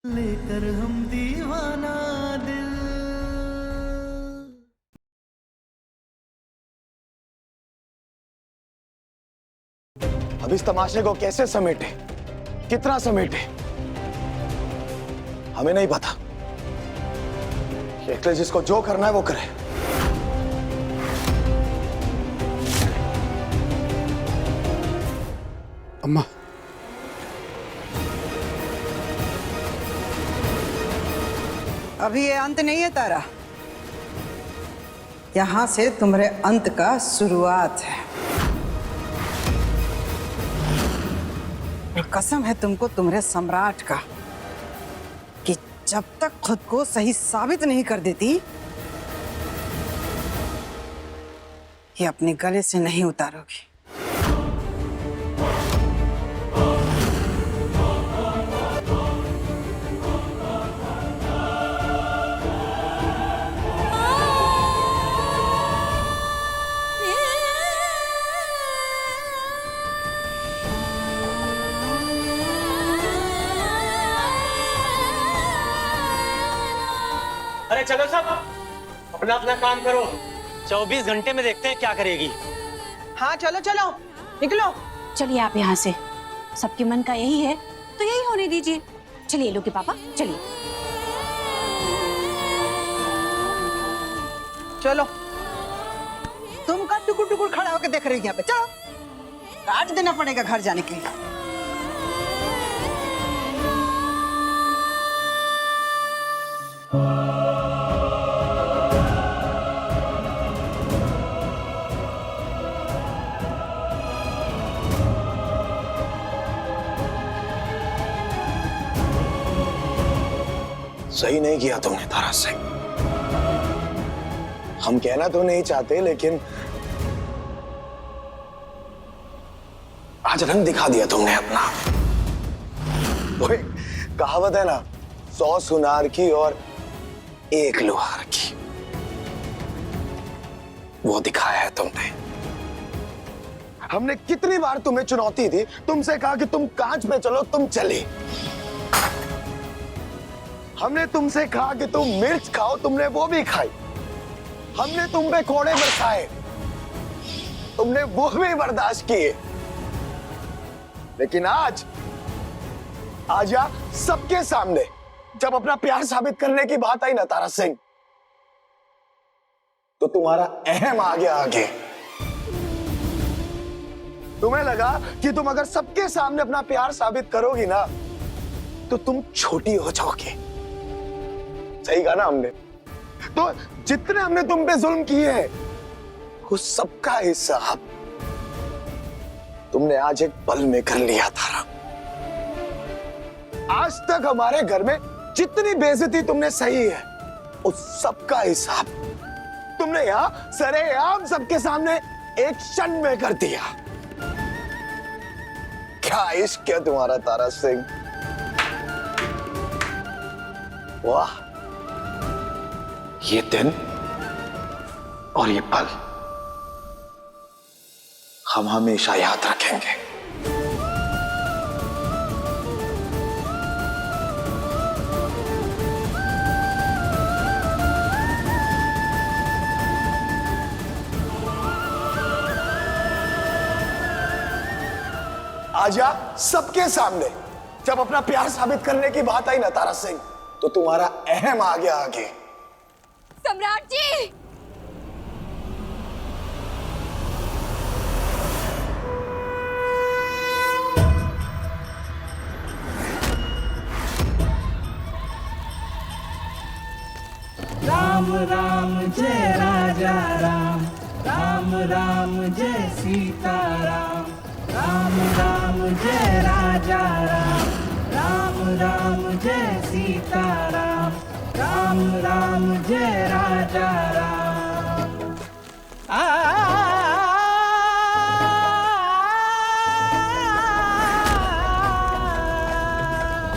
लेकर हम दीवाना दिल। अब इस तमाशे को कैसे समेटे, कितना समेटे, हमें नहीं पता। इसलिए जिसको जो करना है वो करे। अम्मा, अभी ये अंत नहीं है तारा, यहां से तुम्हारे अंत का शुरुआत है। कसम है तुमको तुम्हारे सम्राट का कि जब तक खुद को सही साबित नहीं कर देती ये अपने गले से नहीं उतारोगी। अरे चलो सब अपना अपना काम करो, 24 घंटे में देखते हैं क्या करेगी। हाँ चलो चलो निकलो। चलिए आप यहाँ से, सबके मन का यही है तो यही होने दीजिए। चलिए लोग के पापा, चलिए। चलो तुम का टुकुर टुकुर खड़ा होकर देख रही है यहाँ पे, चलो काट देना पड़ेगा घर जाने के लिए। सही नहीं किया तुमने तारा सिंह। हम कहना तो नहीं चाहते, लेकिन आज रंग दिखा दिया तुमने अपना। वो एक कहावत है ना, 100 सुनार की और 1 लोहार की, वो दिखाया है तुमने। हमने कितनी बार तुम्हें चुनौती दी, तुमसे कहा कि तुम कांच पे चलो, तुम चले। हमने तुमसे कहा कि तुम मिर्च खाओ, तुमने वो भी खाई। हमने तुम पे कोड़े बरसाए, तुमने वो भी बर्दाश्त किए। लेकिन आज सबके सामने जब अपना प्यार साबित करने की बात आई ना तारा सिंह, तो तुम्हारा अहम आ गया आगे। तुम्हें लगा कि तुम अगर सबके सामने अपना प्यार साबित करोगी ना तो तुम छोटी हो जाओगी। सही कहा ना हमने? तो जितने हमने तुम पे जुल्म किए हैं उस सबका हिसाब तुमने आज एक पल में कर लिया था। आज तक हमारे घर में जितनी बेइज्जती तुमने सही है उस सबका हिसाब तुमने यहां सरेआम सबके सामने एक क्षण में कर दिया। क्या इश्क है तुम्हारा तारा सिंह, वाह। ये दिन और ये पल हम हमेशा याद रखेंगे। आजा सबके सामने जब अपना प्यार साबित करने की बात आई ना तारा सिंह, तो तुम्हारा अहम आ गया आगे। सम्राट जी, राम राम जय राजा राम, राम राम जय सीता राम, राम राम जय राजा राम, राम राम जय सीता राम, राम राम जय राजा राम।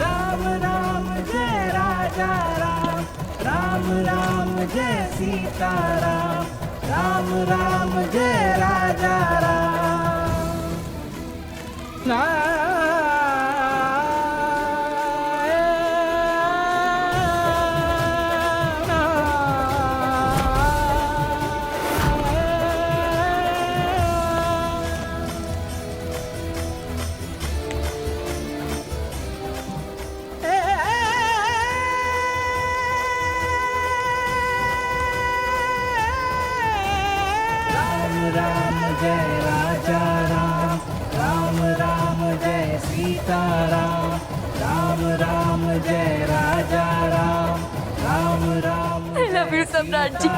राम राम जय राजा राम, राम राम जय सीता राम, राम राम जय राजा राम। राम राम जय सीताराम, राम राम जय राजा Ram, Ram Ram I love you, सम्राट जी।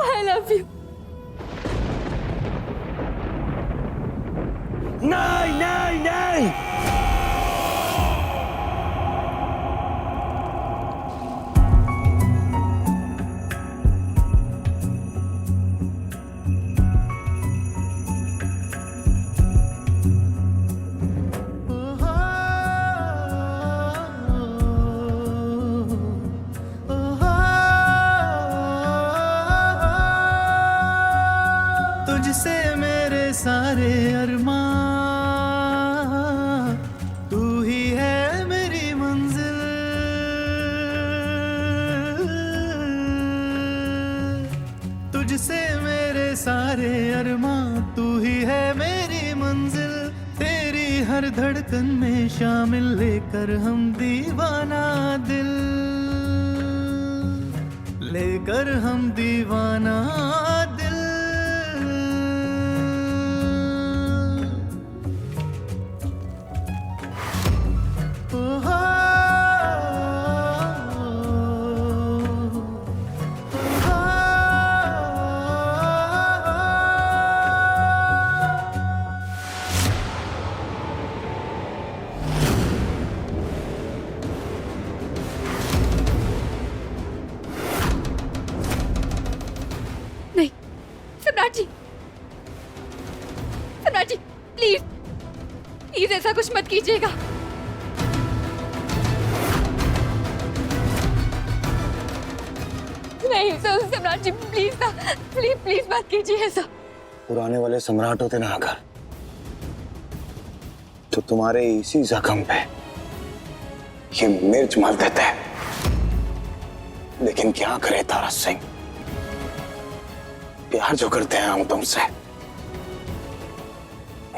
I love you. नहीं नहीं नहीं, तुझसे मेरे सारे अरमां, तू ही है मेरी मंजिल, तुझसे मेरे सारे अरमां, तू ही है मेरी मंजिल, तेरी हर धड़कन में शामिल, लेकर हम दीवाना दिल, लेकर हम दीवाना दिल। नहीं, सम्राट जी, सम्राट जी, प्लीज प्लीज ऐसा कुछ मत कीजिएगा। नहीं सम्राट जी, प्लीज ना, प्लीज प्लीज मत कीजिए ऐसा। पुराने वाले सम्राट होते ना अगर, तो तुम्हारे इसी जख्म पे ये मिर्च मल देते। लेकिन क्या करे तारा सिंह, प्यार जो करते हैं हम तुमसे,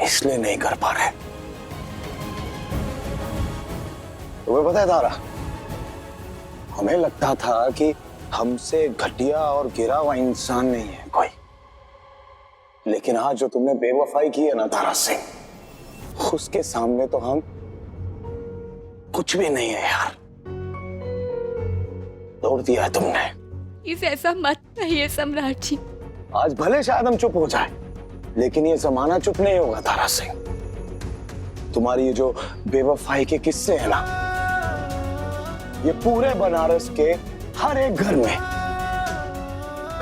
इसलिए नहीं कर पा रहे। तुम्हें पता है तारा, हमें लगता था कि हमसे घटिया और गिरा हुआ इंसान नहीं है कोई, लेकिन आज जो तुमने बेवफाई की है ना तारा सिंह, उसके सामने तो हम कुछ भी नहीं है यार। तोड़ दिया है तुमने। इसे ऐसा मत कहिए सम्राट जी। आज भले शायद हम चुप हो जाए, लेकिन ये जमाना चुप नहीं होगा तारा सिंह। तुम्हारी ये जो बेवफाई के किस्से हैं ना, ये पूरे बनारस के हर एक घर में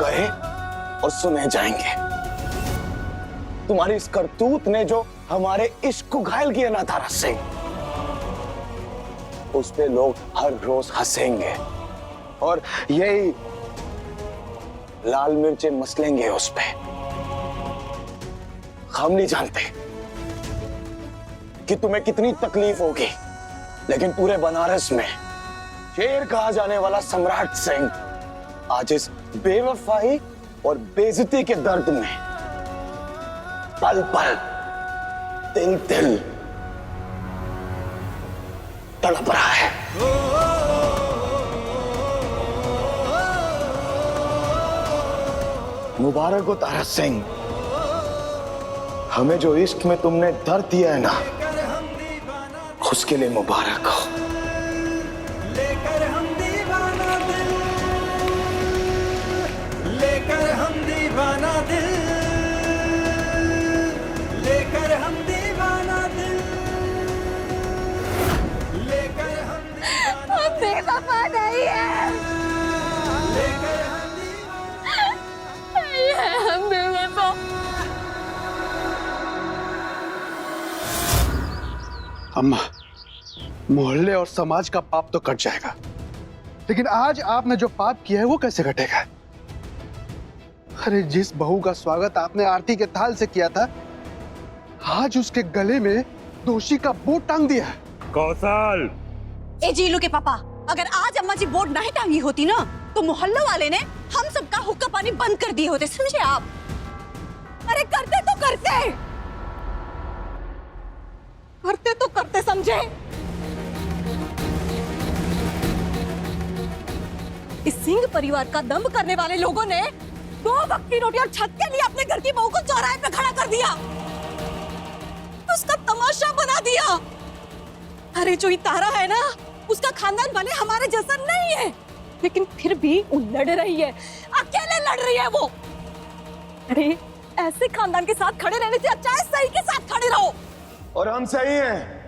कहे और सुने जाएंगे। तुम्हारी इस करतूत ने जो हमारे इश्क को घायल किया ना तारा सिंह, उस पे लोग हर रोज हंसेंगे और यही लाल मिर्चें मसलेंगे उस पे। हम नहीं जानते कि तुम्हें कितनी तकलीफ होगी, लेकिन पूरे बनारस में शेर कहा जाने वाला सम्राट सिंह आज इस बेवफाई और बेइज्जती के दर्द में पल पल, तिल तिल तड़प रहा है। मुबारक हो तारा सिंह, हमें जो इश्क में तुमने दर्द दिया है ना, उसके लिए मुबारक हो। लेकर हम दीवाना दिल, लेकर हम दीवाना दिल, लेकर हम दीवाना दिल, लेकर हम दीवाना हम बेवफा नहीं है, लेकर हम दीवाना। नहीं है हम बेवफा। अम्मा, मोहल्ले और समाज का पाप तो कट जाएगा, लेकिन आज आपने जो पाप किया है वो कैसे कटेगा? अरे जिस बहू का स्वागत आपने आरती के थाल से किया था, आज उसके गले में दोषी का बोर्ड टांग दिया है। कौशल, ए जीलू के पापा, अगर आज अम्मा जी बोर्ड नहीं टांगी होती ना, तो मोहल्ले वाले ने हम सबका हुक्का पानी बंद कर दिए होते, समझे आप? अरे करते तो करते, करते तो करते, समझे? इस सिंह परिवार का दम्भ करने वाले लोगों ने 2 वक्त की रोटी और छत के लिए अपने घर की बहू को चौराहे पे खड़ा कर दिया। तमाशा बना दिया। अरे जो ये तारा है ना, उसका खानदान भले हमारे जैसा नहीं है, लेकिन फिर भी वो लड़ रही है, अकेले लड़ रही है वो। अरे ऐसे खानदान के साथ खड़े रहने से अच्छा है सही के साथ खड़े रहो। और हम सही हैं।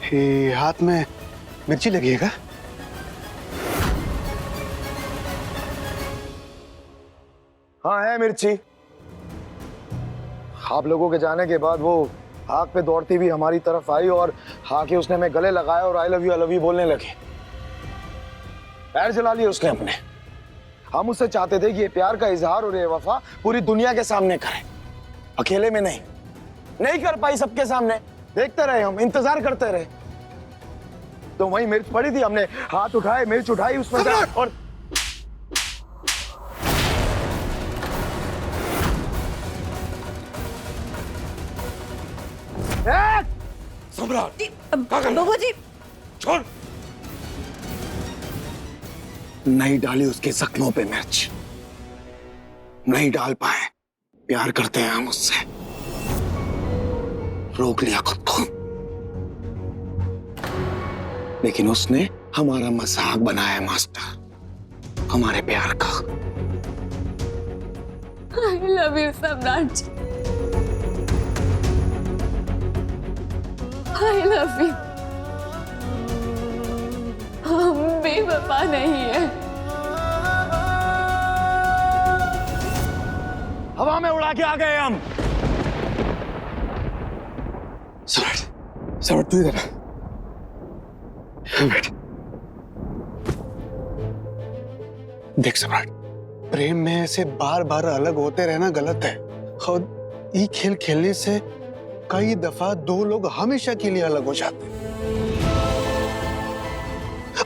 ये हाथ में मिर्ची लगी है क्या? हाँ है मिर्ची। आप लोगों के जाने के बाद वो आग पे दौड़ती हुई हमारी तरफ आई और आके उसने हमें गले लगाया और आई लव यू बोलने लगी। पैर जला लिए उसने अपने। हम उससे चाहते थे कि ये प्यार का इजहार और ये वफा पूरी दुनिया के सामने करे, अकेले में नहीं कर पाई। सबके सामने देखते रहे, हम इंतजार करते रहे। तो वही मिर्च पड़ी थी, हमने हाथ उठाए, मिर्च उठाई उसमें से और सम्राट बाबू जी, छोड़। नहीं डाली उसके जख्मों पे मिर्च, नहीं डाल पाए। प्यार करते हैं हम उससे, रोक लिया खुद को, लेकिन उसने हमारा मजाक बनाया मास्टर, हमारे प्यार का। आई लव यू सम्राट जी, आई लव यू। हम बेवफा नहीं है। हवा में उड़ा के आ गए हम। सम्राट तू इधर बैठ। देख सम्राट, प्रेम में ऐसे बार बार अलग होते रहना गलत है। और ये खेल खेलने से कई दफा दो लोग हमेशा के लिए अलग हो जाते हैं।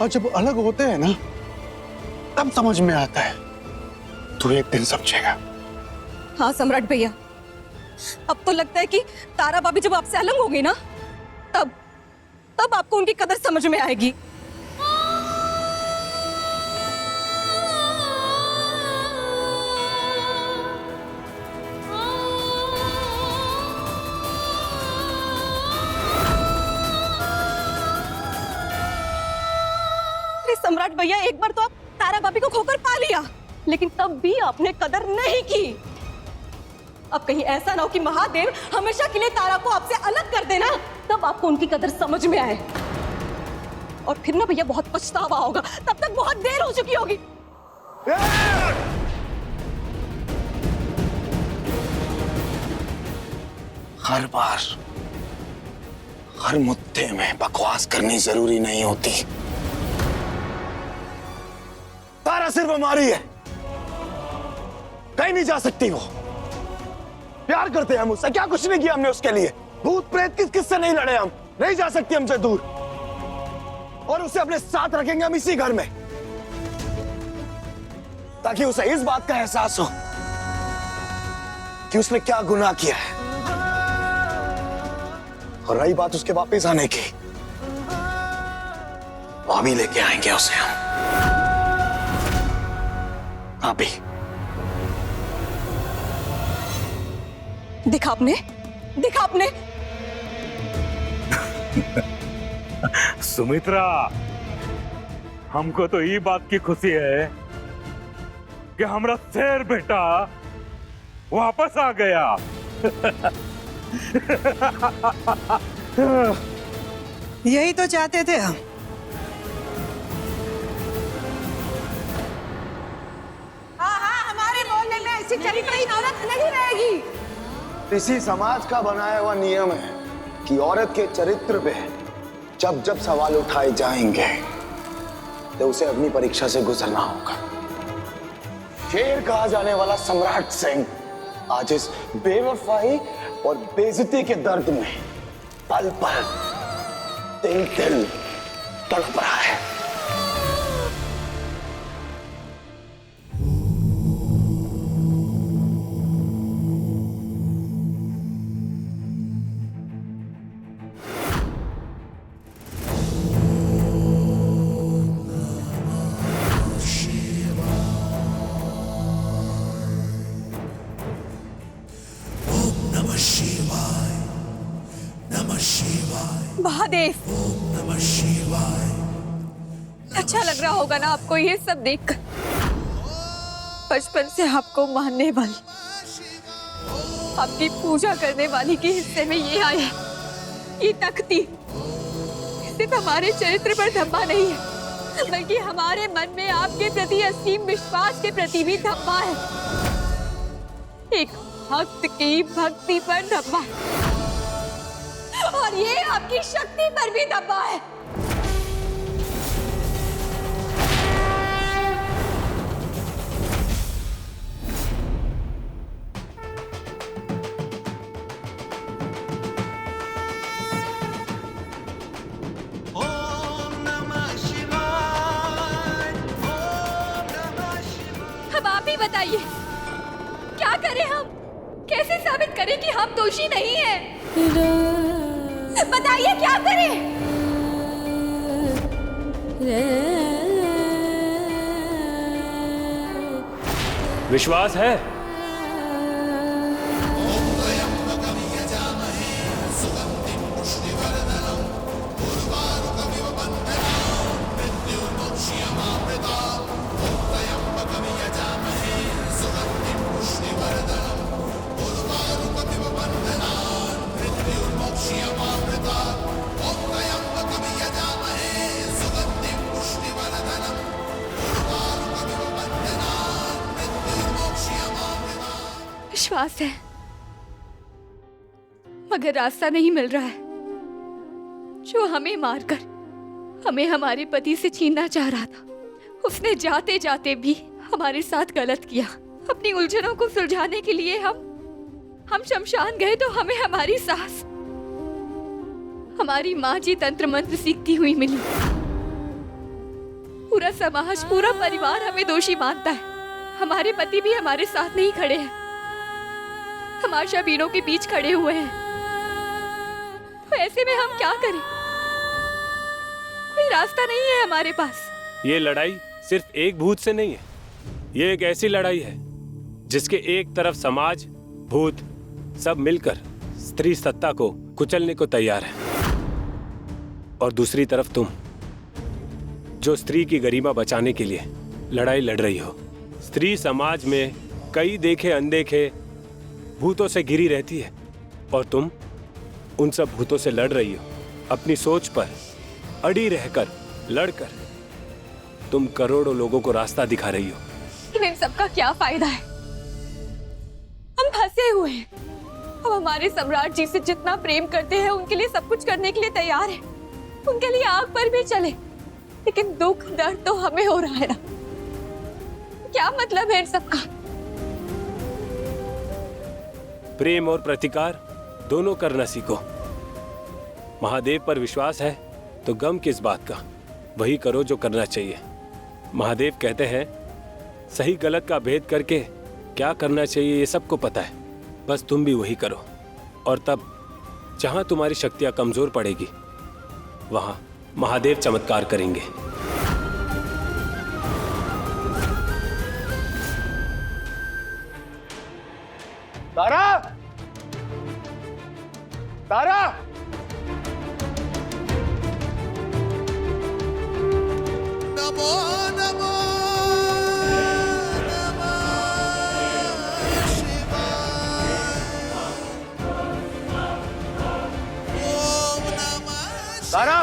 और जब अलग होते हैं ना, तब समझ में आता है। तू एक दिन समझेगा। हाँ सम्राट भैया, अब तो लगता है कि तारा भाभी जब आपसे अलग होगी ना, तब आपको उनकी कदर समझ में आएगी। अरे सम्राट भैया, एक बार तो आप तारा भाभी को खोकर पा लिया, लेकिन तब भी आपने कदर नहीं की। अब कहीं ऐसा ना हो कि महादेव हमेशा के लिए तारा को आपसे अलग कर देना, तब आपको उनकी कदर समझ में आए। और फिर ना भैया बहुत पछतावा होगा, तब तक बहुत देर हो चुकी होगी। हर बार हर मुद्दे में बकवास करनी जरूरी नहीं होती। तारा सिर्फ हमारी है, कहीं नहीं जा सकती वो। प्यार करते हैं हम उससे, क्या कुछ नहीं किया हमने उसके लिए। भूत प्रेत किससे नहीं लड़े हम, नहीं जा सकती हमसे दूर। और उसे अपने साथ रखेंगे हम इसी घर में, ताकि उसे इस बात का एहसास हो कि उसने क्या गुनाह किया है। और रही बात उसके वापस आने की, भाभी लेके आएंगे उसे हम। भाभी देखा आपने सुमित्रा, हमको तो ये बात की खुशी है कि हमारा शेर बेटा वापस आ गया। यही तो चाहते थे हम। हाँ, हमारे मोहल्ले में ऐसी चरित्रहीन औरत नहीं रहेगी। इसी समाज का बनाया हुआ नियम है कि औरत के चरित्र पे जब जब सवाल उठाए जाएंगे तो उसे अपनी परीक्षा से गुजरना होगा। शेर कहा जाने वाला सम्राट सिंह आज इस बेवफाई और बेइज्जती के दर्द में पल पल दिल दिल तड़प रहा है। महादेव, अच्छा लग रहा होगा ना आपको ये सब देखकर। बचपन से आपको मानने वाली, आपकी पूजा करने वाली के हिस्से में ये आए, ये तख्ती सिर्फ हमारे चरित्र पर धब्बा नहीं है, बल्कि हमारे मन में आपके प्रति असीम विश्वास के प्रति भी धब्बा है। एक भक्त की भक्ति पर धब्बा है, और ये आपकी शक्ति पर भी धब्बा है। अब आप ही बताइए, क्या करें हम? कैसे साबित करें कि हम दोषी नहीं हैं? बताइए क्या करें? विश्वास है? विश्वास है, मगर रास्ता नहीं मिल रहा है। जो हमें मारकर हमें हमारे पति से छीनना चाह रहा था, उसने जाते जाते भी हमारे साथ गलत किया। अपनी उलझनों को सुलझाने के लिए हम शमशान गए तो हमें हमारी सास, हमारी माँ जी तंत्र मंत्र सीखती हुई मिली। पूरा समाज, पूरा परिवार हमें दोषी मानता है। हमारे पति भी हमारे साथ नहीं खड़े हैं, तमाशा बीनों के बीच खड़े हुए हैं। तो ऐसे में हम क्या करें? कोई रास्ता नहीं है हमारे पास। ये लड़ाई सिर्फ एक भूत से नहीं है, ये एक ऐसी लड़ाई है जिसके एक तरफ समाज, भूत सब मिलकर स्त्री सत्ता को कुचलने को तैयार है, और दूसरी तरफ तुम, जो स्त्री की गरिमा बचाने के लिए लड़ाई लड़ रही हो। स्त्री समाज में कई देखे अनदेखे भूतों से घिरी रहती है, और तुम उन सब भूतों से लड़ रही हो। अपनी सोच पर अड़ी रहकर, लड़कर तुम करोड़ों लोगों को रास्ता दिखा रही हो। इन सबका क्या फायदा है? हम फंसे हुए हैं। हम हमारे सम्राट जी से जितना प्रेम करते हैं, उनके लिए सब कुछ करने के लिए तैयार हैं। उनके लिए आग पर भी चले, लेकिन दुख दर्द तो हमें हो रहा है ना। क्या मतलब है इन सबका? प्रेम और प्रतिकार दोनों करना सीखो। महादेव पर विश्वास है तो गम किस बात का, वही करो जो करना चाहिए। महादेव कहते हैं, सही गलत का भेद करके क्या करना चाहिए ये सबको पता है, बस तुम भी वही करो। और तब जहां तुम्हारी शक्तियां कमजोर पड़ेगी, वहां महादेव चमत्कार करेंगे। तारा! तारा! नमो नमो नमः शिवाय। ओम नमः तारा!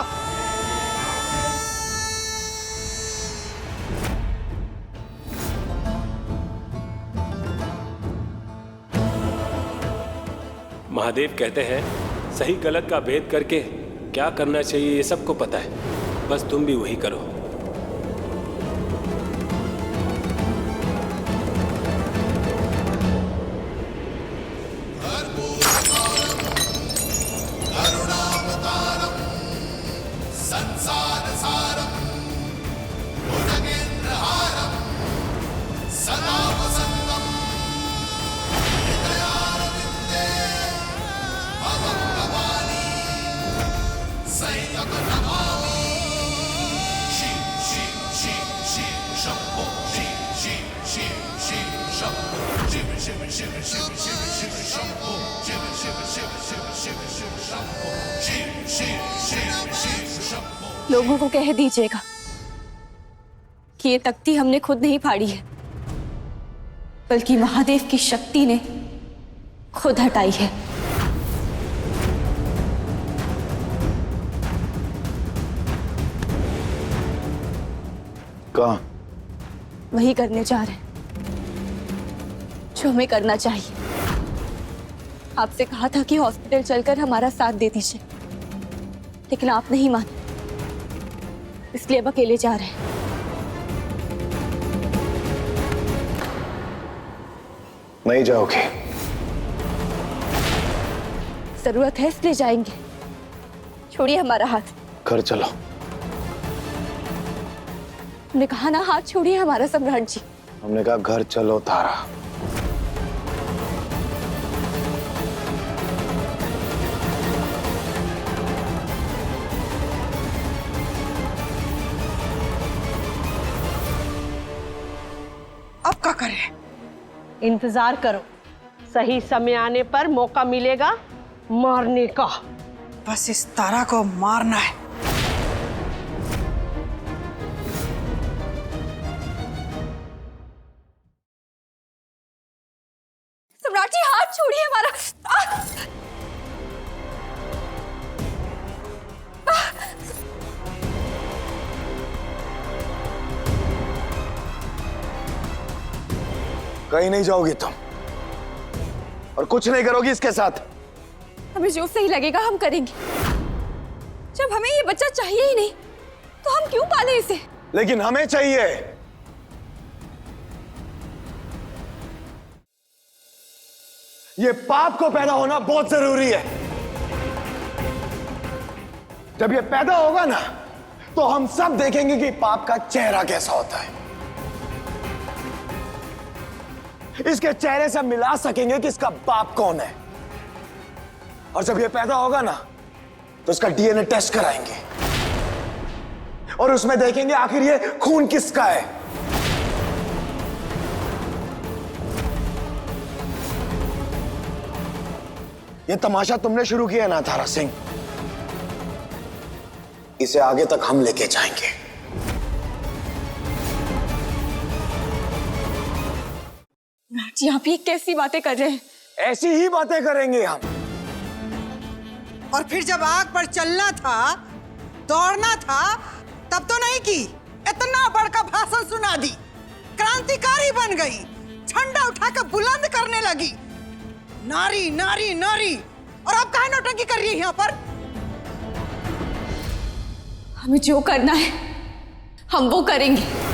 महादेव कहते हैं, सही गलत का भेद करके क्या करना चाहिए ये सबको पता है, बस तुम भी वही करो। शिव शिव शिव शिव शंभो शिव शिव शिव शिव शिव शिव शंभो शिव लोगों को कह दीजिएगा कि ये तख्ती हमने खुद नहीं फाड़ी है, बल्कि महादेव की शक्ति ने खुद हटाई है। कहाँ? वही करने जा रहे हैं जो हमें करना चाहिए। आपसे कहा था कि हॉस्पिटल चलकर हमारा साथ दे दीजिए, लेकिन आप नहीं माने, इसलिए अब अकेले जा रहे हैं। नहीं जाओगे? जरूरत है इसलिए जाएंगे। छोड़िए हमारा हाथ। घर चलो। हमने कहा ना, हाथ छोड़िए हमारा सम्राट जी। हमने कहा घर चलो तारा। अब क्या करें? इंतजार करो, सही समय आने पर मौका मिलेगा मारने का। बस इस तारा को मारना है। सम्राट जी हाथ छोड़िए हमारा। कहीं नहीं जाओगी तुम, और कुछ नहीं करोगी इसके साथ। हमें जो सही लगेगा हम करेंगे। जब हमें ये बच्चा चाहिए ही नहीं, तो हम क्यों पाले इसे? लेकिन हमें चाहिए। ये पाप को पैदा होना बहुत जरूरी है। जब ये पैदा होगा ना, तो हम सब देखेंगे कि पाप का चेहरा कैसा होता है। इसके चेहरे से मिला सकेंगे कि इसका बाप कौन है। और जब ये पैदा होगा ना, तो इसका डीएनए टेस्ट कराएंगे और उसमें देखेंगे आखिर ये खून किसका है। ये तमाशा तुमने शुरू किया ना तारा सिंह, इसे आगे तक हम लेके जाएंगे। जी आप ये कैसी बातें कर रहे हैं? ऐसी ही बातें करेंगे हम। और फिर जब आग पर चलना था, दौड़ना था, तब तो नहीं की। इतना बड़का भाषण सुना दी, क्रांतिकारी बन गई, झंडा उठाकर बुलंद करने लगी, नारी नारी नारी। और अब काहे नौटंकी कर रही है यहाँ पर? हमें जो करना है हम वो करेंगे।